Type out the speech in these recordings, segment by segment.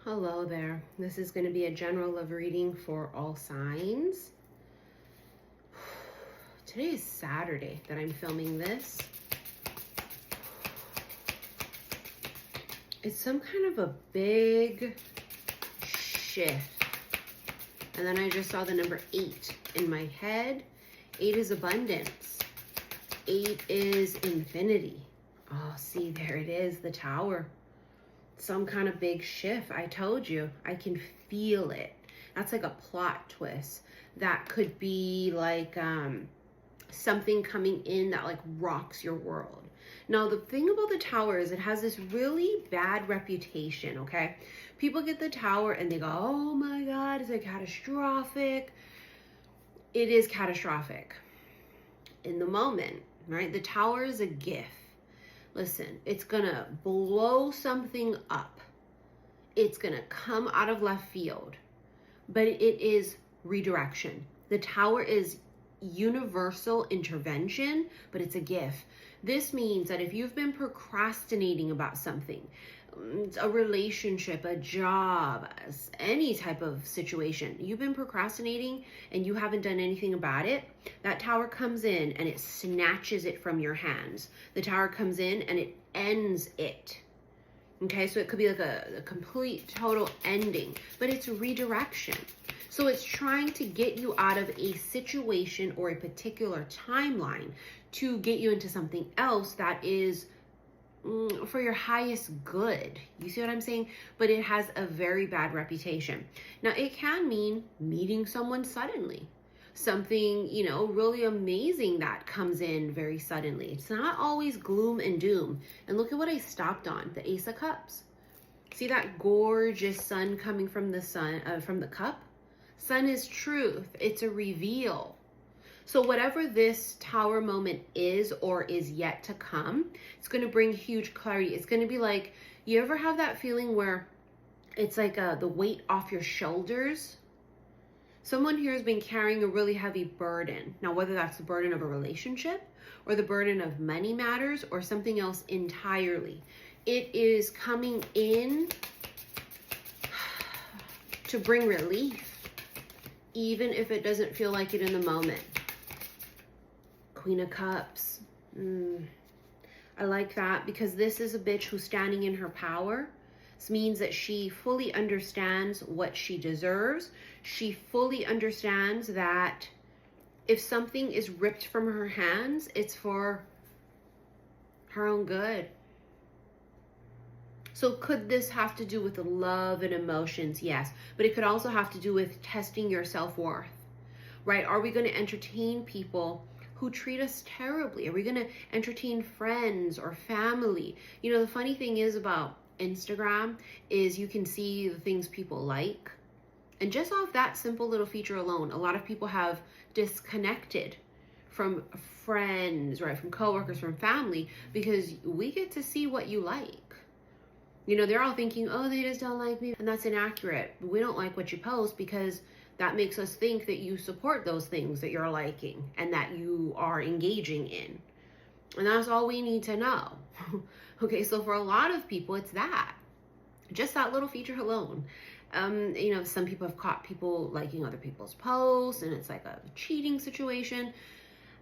Hello there. This is going to be a general love reading for all signs. Today is Saturday that I'm filming this. It's some kind of a big shift. And then I just saw the number 8 in my head. 8 is abundance. 8 is infinity. Oh, see, there it is, the Tower. Some kind of big shift. I told you, I can feel it. That's like a plot twist. That could be like something coming in that like rocks your world. Now, the thing about the Tower is it has this really bad reputation, okay? People get the Tower and they go, oh my God, is it catastrophic? It is catastrophic in the moment, right? The Tower is a gift. Listen, it's gonna blow something up. It's gonna come out of left field, but it is redirection. The Tower is universal intervention, but it's a gift. This means that if you've been procrastinating about something, a relationship, a job, any type of situation, you've been procrastinating and you haven't done anything about it, that Tower comes in and it snatches it from your hands. The Tower comes in and it ends it. Okay, so it could be like a complete, total ending, but it's redirection. So it's trying to get you out of a situation or a particular timeline to get you into something else that is for your highest good. You see what I'm saying? But it has a very bad reputation. Now, it can mean meeting someone suddenly. Something, you know, really amazing that comes in very suddenly. It's not always gloom and doom. And look at what I stopped on, the Ace of Cups. See that gorgeous sun coming from the cup? Sun is truth. It's a reveal. So whatever this Tower moment is or is yet to come, it's going to bring huge clarity. It's going to be like, you ever have that feeling where it's like the weight off your shoulders? Someone here has been carrying a really heavy burden. Now, whether that's the burden of a relationship or the burden of money matters or something else entirely, it is coming in to bring relief, even if it doesn't feel like it in the moment. Queen of Cups. I like that because this is a bitch who's standing in her power. This means that she fully understands what she deserves. She fully understands that if something is ripped from her hands, it's for her own good. So could this have to do with love and emotions? Yes. But it could also have to do with testing your self-worth, right? Are we going to entertain people who treat us terribly? Are we going to entertain friends or family? You know, the funny thing is about Instagram is you can see the things people like. And just off that simple little feature alone, a lot of people have disconnected from friends, right? From coworkers, from family, because we get to see what you like. You know, they're all thinking, oh, they just don't like me. And that's inaccurate. We don't like what you post because that makes us think that you support those things that you're liking and that you are engaging in. And that's all we need to know. Okay, so for a lot of people, it's that. Just that little feature alone. You know, some people have caught people liking other people's posts and it's like a cheating situation.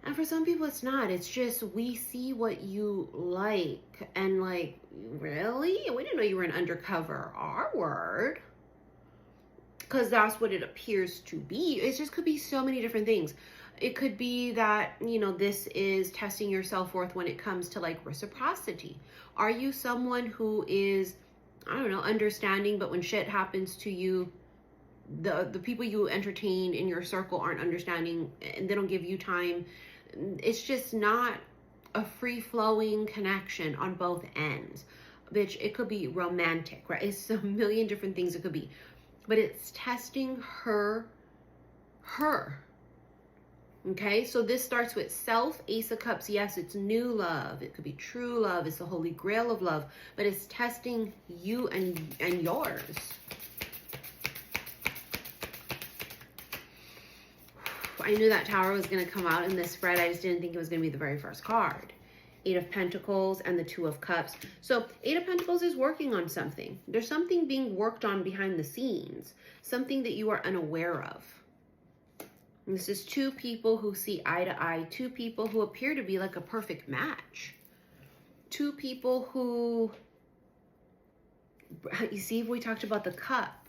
And for some people, it's not. It's just we see what you like. And like, really? We didn't know you were an undercover R-word. Because that's what it appears to be. It just could be so many different things. It could be that, you know, this is testing your self-worth when it comes to like reciprocity. Are you someone who is, I don't know, understanding, but when shit happens to you, the people you entertain in your circle aren't understanding and they don't give you time? It's just not a free-flowing connection on both ends. Bitch, it could be romantic, right? It's a million different things it could be. But it's testing her. Okay, so this starts with self, Ace of Cups. Yes, it's new love. It could be true love. It's the holy grail of love. But it's testing you and yours. I knew that Tower was going to come out in this spread. I just didn't think it was going to be the very first card. Eight of Pentacles and the Two of Cups. So Eight of Pentacles is working on something. There's something being worked on behind the scenes, something that you are unaware of. And this is two people who see eye to eye, two people who appear to be like a perfect match. Two people who, you see, we talked about the cup.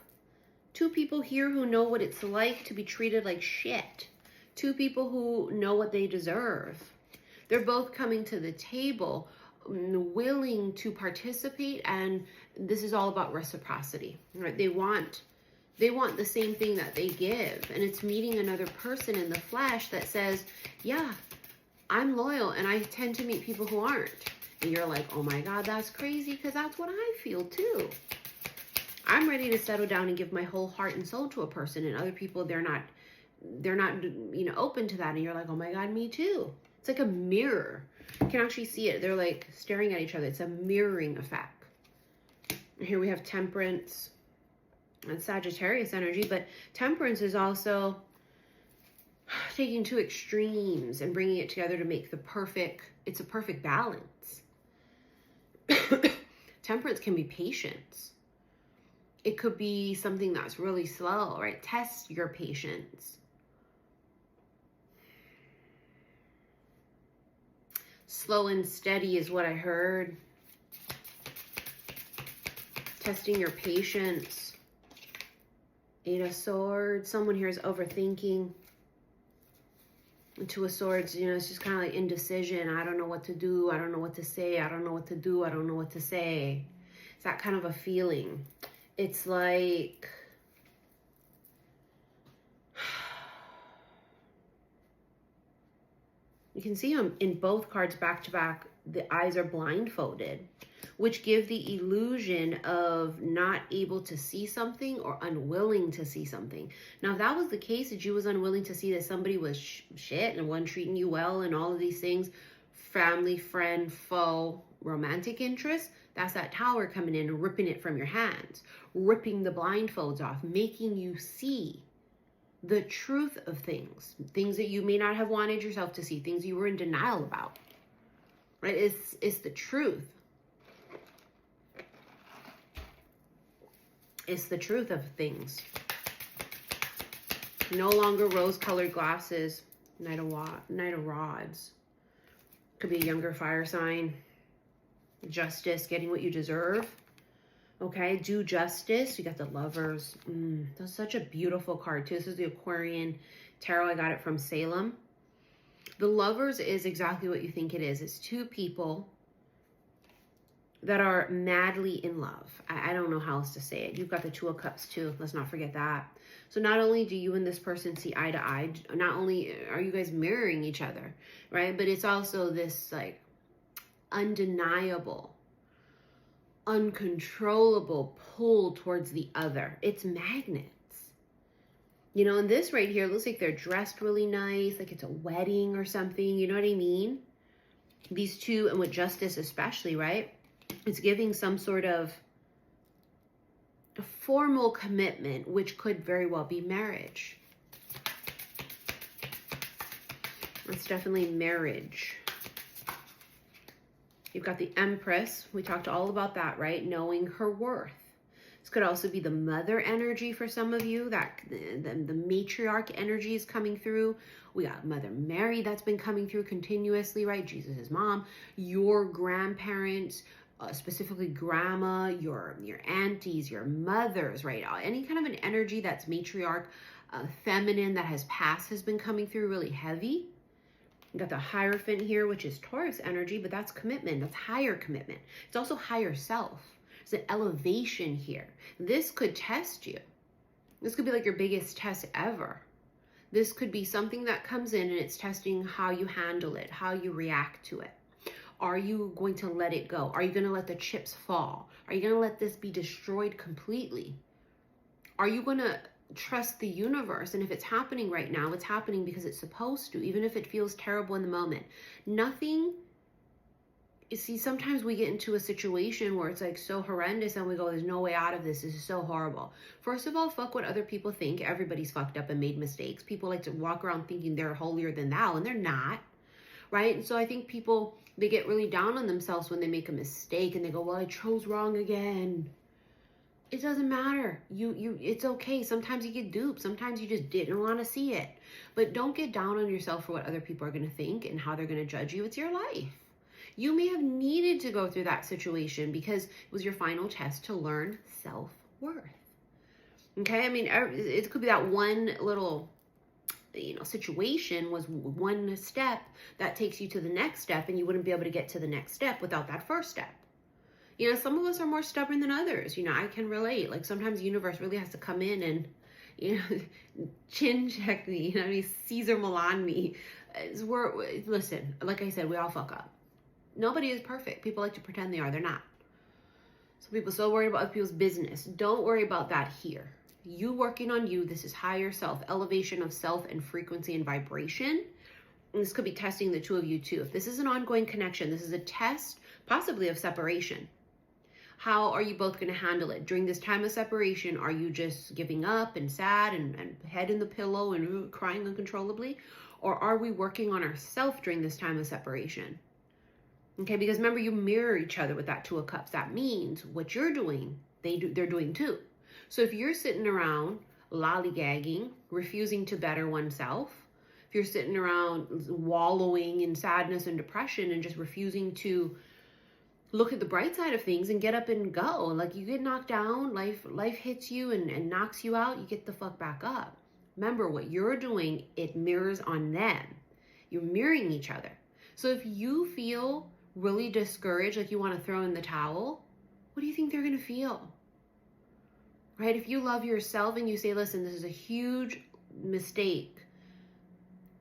Two people here who know what it's like to be treated like shit. Two people who know what they deserve. They're both coming to the table willing to participate, and this is all about reciprocity, right? They want the same thing that they give, and it's meeting another person in the flesh that says, yeah, I'm loyal, and I tend to meet people who aren't. And you're like, oh my God, that's crazy, because that's what I feel too. I'm ready to settle down and give my whole heart and soul to a person, and other people, they're not, you know, open to that. And you're like, oh my God, me too. It's like a mirror. You can actually see it. They're like staring at each other. It's a mirroring effect. And here we have Temperance and Sagittarius energy, but Temperance is also taking two extremes and bringing it together to make it's a perfect balance. Temperance can be patience. It could be something that's really slow, right? Test your patience. Slow and steady is what I heard. Testing your patience. Eight of Swords. Someone here is overthinking. Two of Swords, you know, it's just kind of like indecision. I don't know what to do. I don't know what to say. I don't know what to do. I don't know what to say. It's that kind of a feeling. It's like, you can see in both cards back to back, the eyes are blindfolded, which give the illusion of not able to see something or unwilling to see something. Now, if that was the case, that you was unwilling to see that somebody was shit and wasn't treating you well and all of these things, family, friend, foe, romantic interest, that's that Tower coming in and ripping it from your hands, ripping the blindfolds off, making you see the truth of things that you may not have wanted yourself to see, things you were in denial about, right? It's the truth. It's the truth of things. No longer rose-colored glasses. Knight of Rods. Could be a younger fire sign. Justice, getting what you deserve. Okay, do justice. You got the Lovers. That's such a beautiful card too. This is the Aquarian Tarot. I got it from Salem. The Lovers is exactly what you think it is. It's two people that are madly in love. I don't know how else to say it. You've got the Two of Cups too. Let's not forget that. So not only do you and this person see eye to eye, not only are you guys mirroring each other, right? But it's also this like undeniable, uncontrollable pull towards the other. It's magnets. You know, and this right here looks like they're dressed really nice, like it's a wedding or something. You know what I mean? These two, and with Justice especially, right? It's giving some sort of a formal commitment, which could very well be marriage. It's definitely marriage. You've got the Empress. We talked all about that, right? Knowing her worth. This could also be the mother energy for some of you. That the matriarch energy is coming through. We got Mother Mary that's been coming through continuously, right? Jesus' mom. Your grandparents, specifically grandma, your aunties, your mothers, right? Any kind of an energy that's matriarch, feminine, that has passed, has been coming through really heavy. You got the Hierophant here, which is Taurus energy, but that's commitment. That's higher commitment. It's also higher self. It's an elevation here. This could test you. This could be like your biggest test ever. This could be something that comes in and it's testing how you handle it, how you react to it. Are you going to let it go? Are you going to let the chips fall? Are you going to let this be destroyed completely? Are you going to trust the universe? And if it's happening right now, it's happening because it's supposed to, even if it feels terrible in the moment. Nothing, you see, sometimes we get into a situation where it's like so horrendous and we go, there's no way out of this. This is so horrible. First of all, fuck what other people think. Everybody's fucked up and made mistakes. People like to walk around thinking they're holier than thou, and they're not. right? And so I think people, they get really down on themselves when they make a mistake and they go, well, I chose wrong again. It doesn't matter. It's okay. Sometimes you get duped. Sometimes you just didn't want to see it. But don't get down on yourself for what other people are going to think and how they're going to judge you. It's your life. You may have needed to go through that situation because it was your final test to learn self-worth. Okay? I mean, it could be that one little, situation was one step that takes you to the next step, and you wouldn't be able to get to the next step without that first step. Some of us are more stubborn than others. I can relate. Like sometimes the universe really has to come in and, chin check me, Caesar Milan me. Listen, like I said, we all fuck up. Nobody is perfect. People like to pretend they are. They're not. Some people are so worried about other people's business. Don't worry about that here. You working on you. This is higher self, elevation of self and frequency and vibration. And this could be testing the two of you too. If this is an ongoing connection, this is a test possibly of separation. How are you both going to handle it? During this time of separation, are you just giving up and sad and head in the pillow and crying uncontrollably? Or are we working on ourselves during this time of separation? Okay, because remember, you mirror each other with that Two of Cups. That means what you're doing, they're doing too. So if you're sitting around lollygagging, refusing to better oneself, if you're sitting around wallowing in sadness and depression and just refusing to look at the bright side of things and get up and go. Like you get knocked down, life hits you and knocks you out, you get the fuck back up. Remember what you're doing, it mirrors on them. You're mirroring each other. So if you feel really discouraged, like you want to throw in the towel, what do you think they're going to feel? Right? If you love yourself and you say, listen, this is a huge mistake,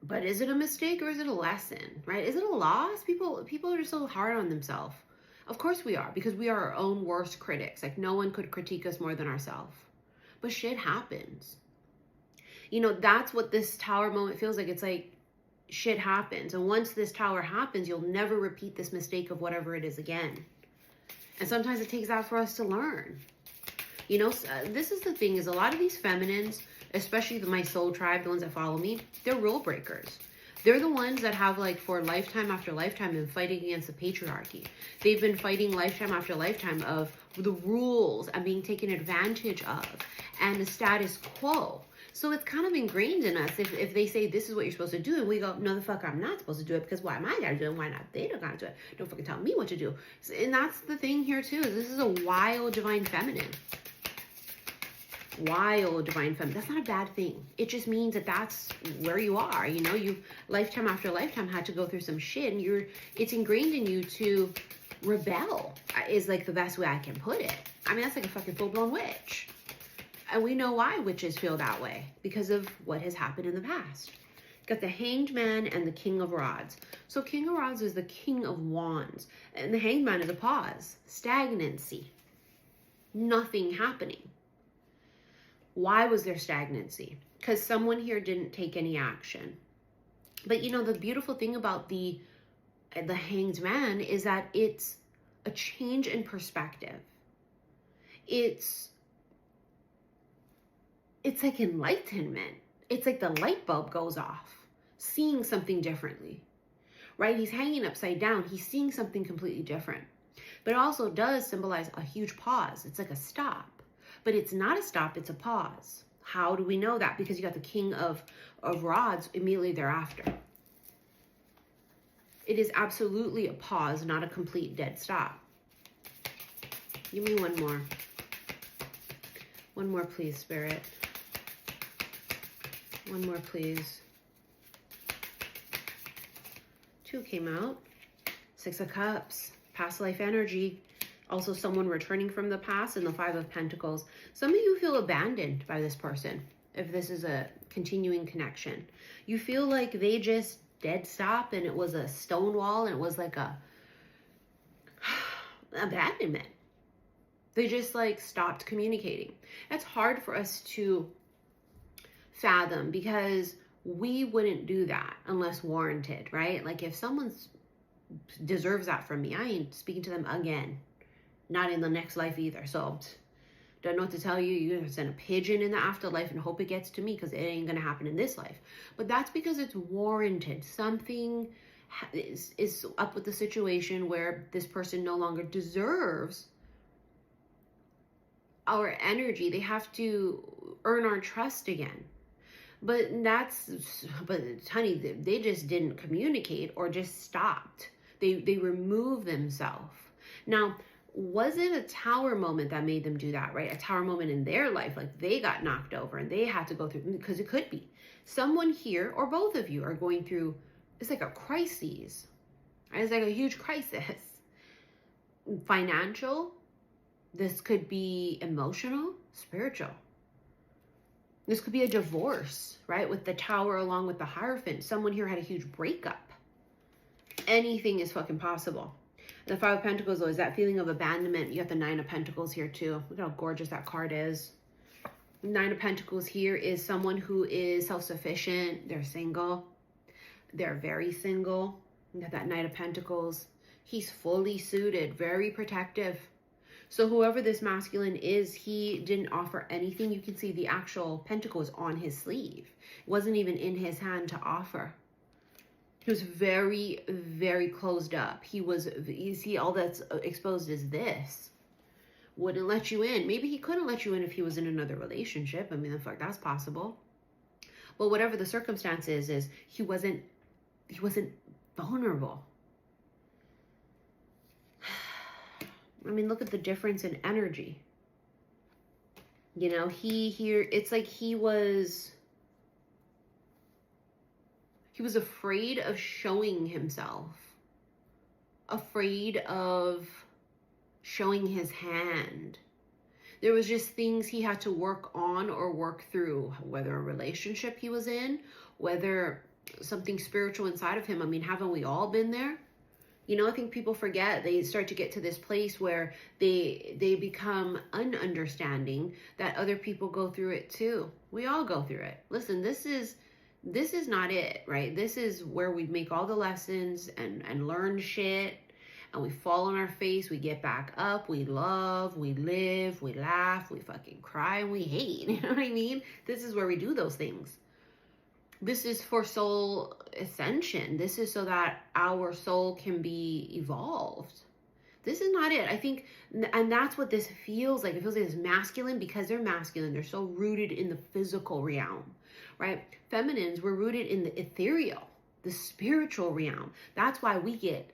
but is it a mistake or is it a lesson? Right? Is it a loss? People are just so hard on themselves. Of course we are, because we are our own worst critics. Like no one could critique us more than ourselves. But shit happens. That's what this tower moment feels like. It's like shit happens. And once this tower happens, you'll never repeat this mistake of whatever it is again. And sometimes it takes that for us to learn. This is the thing, is a lot of these feminines, especially my soul tribe, the ones that follow me, they're rule breakers. They're the ones that have, like, for lifetime after lifetime been fighting against the patriarchy. They've been fighting lifetime after lifetime of the rules and being taken advantage of and the status quo. So it's kind of ingrained in us if they say this is what you're supposed to do, and we go, no, the fuck, I'm not supposed to do it, because why am I gotta do it? Why not? They don't gotta do it. Don't fucking tell me what to do. And that's the thing here too. This is a wild divine feminine. Wild divine feminine. That's not a bad thing. It just means that that's where you are. You've lifetime after lifetime had to go through some shit, and it's ingrained in you to rebel, is like the best way I can put it. I mean, that's like a fucking full-blown witch. And we know why witches feel that way, because of what has happened in the past. Got the Hanged Man and the King of Rods. So King of Rods is the King of Wands, and the Hanged Man is a pause, stagnancy, nothing happening. Why was there stagnancy? Because someone here didn't take any action. But the beautiful thing about the Hanged Man is that it's a change in perspective. It's like enlightenment. It's like the light bulb goes off, seeing something differently, right? He's hanging upside down. He's seeing something completely different. But it also does symbolize a huge pause. It's like a stop. But it's not a stop, it's a pause. How do we know that? Because you got the King of Rods immediately thereafter. It is absolutely a pause, not a complete dead stop. Give me one more. One more, please, Spirit. One more, please. 2 came out. 6 of Cups. Past life energy. Also someone returning from the past, and the 5 of Pentacles. Some of you feel abandoned by this person, if this is a continuing connection. You feel like they just dead stop, and it was a stone wall, and it was like a abandonment. They just like stopped communicating. That's hard for us to fathom, because we wouldn't do that unless warranted, right? Like if someone deserves that from me, I ain't speaking to them again. Not in the next life either. So don't know what to tell you. You're going to send a pigeon in the afterlife and hope it gets to me, because it ain't going to happen in this life. But that's because it's warranted. Something is up with the situation where this person no longer deserves our energy. They have to earn our trust again. But honey, they just didn't communicate or just stopped. They removed themselves. Now, was it a tower moment that made them do that, right? A tower moment in their life, like they got knocked over and they had to go through, because it could be. Someone here, or both of you, are going through, it's like a crisis. It's like a huge crisis. Financial, this could be emotional, spiritual. This could be a divorce, right? With the tower along with the Hierophant. Someone here had a huge breakup. Anything is fucking possible. The Five of Pentacles, though, is that feeling of abandonment. You got the Nine of Pentacles here, too. Look how gorgeous that card is. Nine of Pentacles here is someone who is self-sufficient. They're single. They're very single. You got that Knight of Pentacles. He's fully suited, very protective. So whoever this masculine is, he didn't offer anything. You can see the actual pentacles on his sleeve. It wasn't even in his hand to offer. He was very, very closed up. He was, you see, all that's exposed is this. Wouldn't let you in. Maybe he couldn't let you in if he was in another relationship. I mean, in fact, that's possible. But whatever the circumstances is, he wasn't vulnerable. I mean, look at the difference in energy. You know, it's like he was afraid of showing himself, afraid of showing his hand. There was just things he had to work on or work through, whether a relationship he was in, whether something spiritual inside of him. I mean, haven't we all been there? You know, I think people forget. They start to get to this place where they become ununderstanding that other people go through it too. We all go through it. Listen, this is not it, right? This is where we make all the lessons and learn shit, and we fall on our face, we get back up, we love, we live, we laugh, we fucking cry, and we hate. You know what I mean? This is where we do those things. This is for soul ascension. This is so that our soul can be evolved. This is not it. I think, and that's what this feels like. It feels like it's masculine because they're masculine. They're so rooted in the physical realm, right? Feminines, we're rooted in the ethereal, the spiritual realm. That's why we get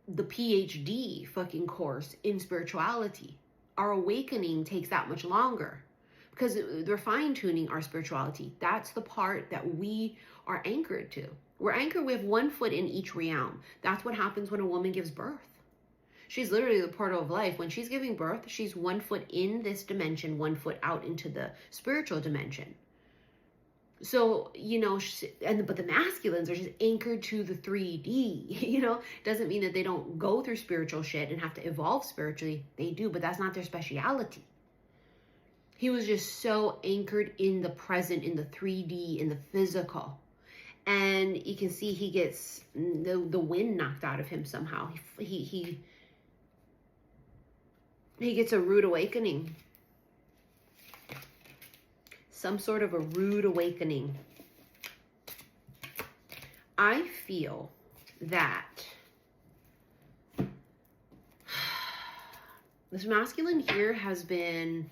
the PhD fucking course in spirituality. Our awakening takes that much longer, because they're fine-tuning our spirituality. That's the part that we are anchored to. We're anchored, we have one foot in each realm. That's what happens when a woman gives birth. She's literally the portal of life. When she's giving birth, she's 1 foot in this dimension, 1 foot out into the spiritual dimension. So, you know, but the masculines are just anchored to the 3D, you know. Doesn't mean that they don't go through spiritual shit and have to evolve spiritually. They do, but that's not their speciality. He was just so anchored in the present, in the 3D, in the physical. And you can see he gets the wind knocked out of him somehow. He gets a rude awakening. Some sort of a rude awakening. I feel that this masculine here has been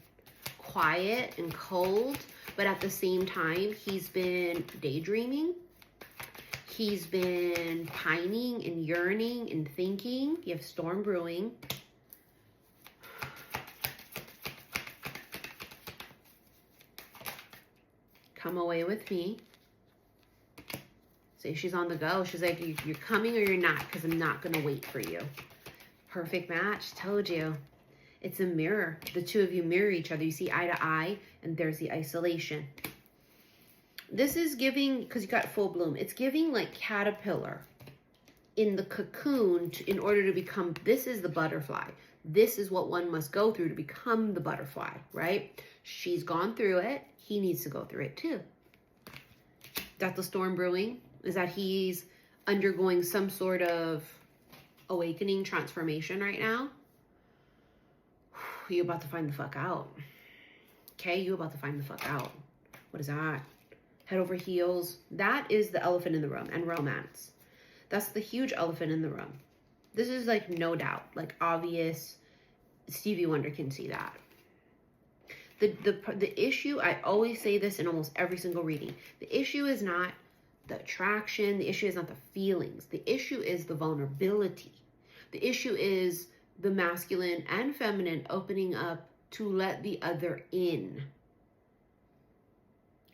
quiet and cold, but at the same time, he's been daydreaming. He's been pining and yearning and thinking. You have storm brewing. Come away with me. Say she's on the go. She's like, you're coming or you're not, because I'm not going to wait for you. Perfect match. Told you. It's a mirror. The two of you mirror each other. You see eye to eye, and there's the isolation. This is giving, because you got full bloom, it's giving like caterpillar in the cocoon in order to become, this is the butterfly. This is what one must go through to become the butterfly, right? She's gone through it. He needs to go through it too. That's the storm brewing, is that he's undergoing some sort of awakening transformation right now. You about to find the fuck out. Okay, you about to find the fuck out. What is that? Head over heels. That is the elephant in the room and romance. That's the huge elephant in the room. This is like no doubt, like obvious. Stevie Wonder can see that. The issue, I always say this in almost every single reading, the issue is not the attraction, the issue is not the feelings, the issue is the vulnerability. The issue is the masculine and feminine opening up to let the other in.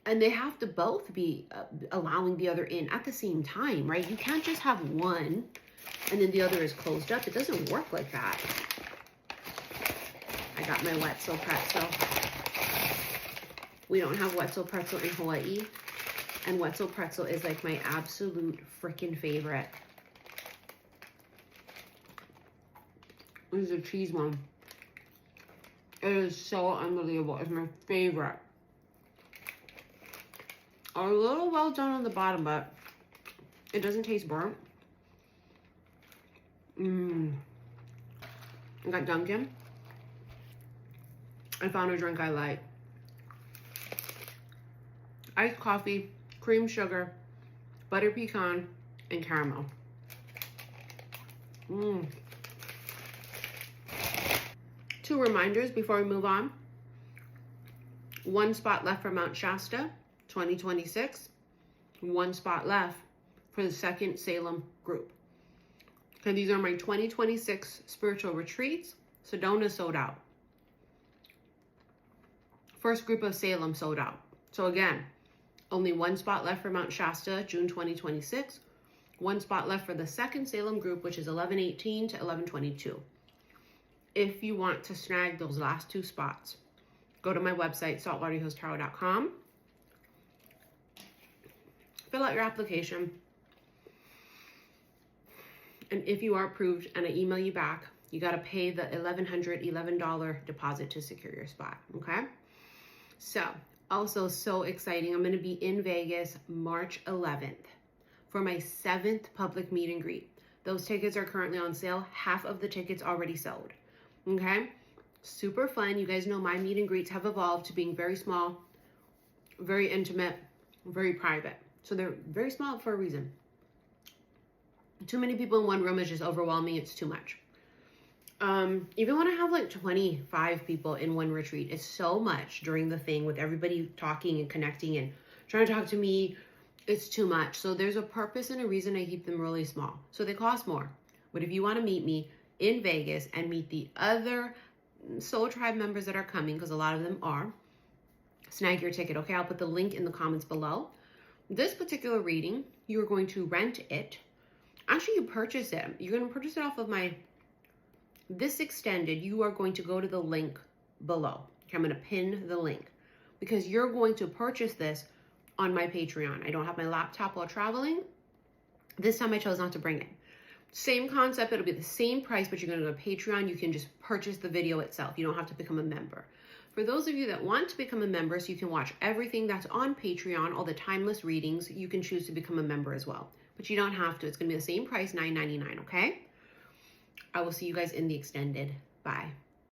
And they have to both be allowing the other in at the same time, right? You can't just have one and then the other is closed up. It doesn't work like that. I got my Wetzel pretzel. We don't have Wetzel pretzel in Hawaii. And Wetzel pretzel is like my absolute freaking favorite. This is a cheese one. It is so unbelievable. It's my favorite. A little well done on the bottom, but it doesn't taste burnt. I got Dunkin'. I found a drink I like. Iced coffee, cream sugar, butter pecan, and caramel. Two reminders before we move on. 1 spot left for Mount Shasta, 2026. 1 spot left for the second Salem group. Okay, these are my 2026 spiritual retreats. Sedona sold out. First group of Salem sold out. So again, only 1 spot left for Mount Shasta, June 2026. 1 spot left for the second Salem group, which is 11/18 to 11/22. If you want to snag those last 2 spots, go to my website, saltwaterhillstarot.com. Fill out your application. And if you are approved and I email you back, you got to pay the $1,111 deposit to secure your spot, okay? So, also so exciting. I'm going to be in Vegas March 11th for my 7th public meet and greet. Those tickets are currently on sale. Half of the tickets already sold, okay? Super fun. You guys know my meet and greets have evolved to being very small, very intimate, very private. So they're very small for a reason. Too many people in one room is just overwhelming. It's too much. Even when I have like 25 people in one retreat, it's so much during the thing with everybody talking and connecting and trying to talk to me. It's too much. So there's a purpose and a reason I keep them really small. So they cost more. But if you want to meet me in Vegas and meet the other Soul Tribe members that are coming, because a lot of them are, snag your ticket, okay? I'll put the link in the comments below. This particular reading, you are going to rent it. Actually, you purchase it. You're going to purchase it off of this extended. You are going to go to the link below. Okay, I'm going to pin the link because you're going to purchase this on my Patreon. I don't have my laptop while traveling. This time I chose not to bring it. Same concept. It'll be the same price, but you're going to go to Patreon. You can just purchase the video itself. You don't have to become a member. For those of you that want to become a member so you can watch everything that's on Patreon, all the timeless readings, you can choose to become a member as well. But you don't have to. It's going to be the same price, $9.99, okay? I will see you guys in the extended. Bye.